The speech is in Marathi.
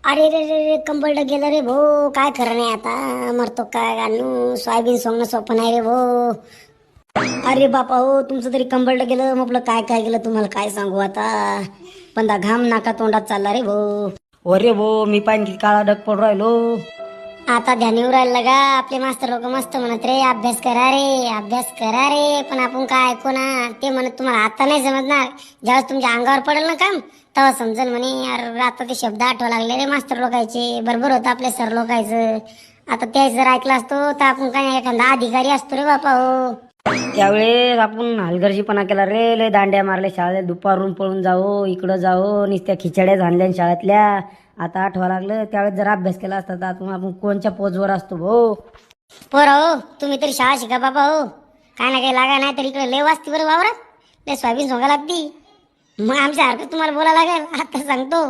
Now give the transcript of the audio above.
अरे रे रे रे कंबरड गेलं रे भो. काय खरं नाही आता. मरतो काय गाणू. सोयाबीन सोंगणं सोपं नाही रे भो. अरे बापा हो, तुमचं तरी कंबरड गेलं. म्हटलं काय काय गेलं तुम्हाला काय सांगू आता. पण घाम नाका तोंडात चालला रे भो. अरे भो मी पाहिन की काळा ढग पडू राहिलो. आता ध्यान येऊ राहिलं का. आपले मास्तर लोक मस्त म्हणत रे अभ्यास करा रे अभ्यास करा रे. पण आपण काय ऐकू ना. ते म्हणत तुम्हाला आता नाही समजणार. ज्यावेळेस तुमच्या अंगावर पडेल ना काम तेव्हा समजेल म्हणे. अरे आता ते शब्द आठवा लागले रे मास्तर लोकांचे. बरोबर होतं आपल्या सर लोकांचं. आता त्याच जर ऐकलं असतो तर आपण काय एखादा अधिकारी असतो रे बापा हो. त्यावेळेस आपण हलगर्जीपणा केला रे. लय दांड्या मारल्या शाळेत. दुपारून पळून जाओ इकडं जाओ. नुसत्या खिचड्या झाल्या शाळेतल्या. आता आठवा लागलं. त्यावेळेस जर अभ्यास केला असता तर आपण कोणच्या पोजवर असतो भाऊ. पोरा हो तुम्ही तरी शाळा शिका बाबा हो. काय ना काही लागा नाही तर इकडे लय वाजती बरं वावरात. लय सोयाबीन सोंगा लागती. मग आमच्या हरकत तुम्हाला बोला लागेल आता सांगतो.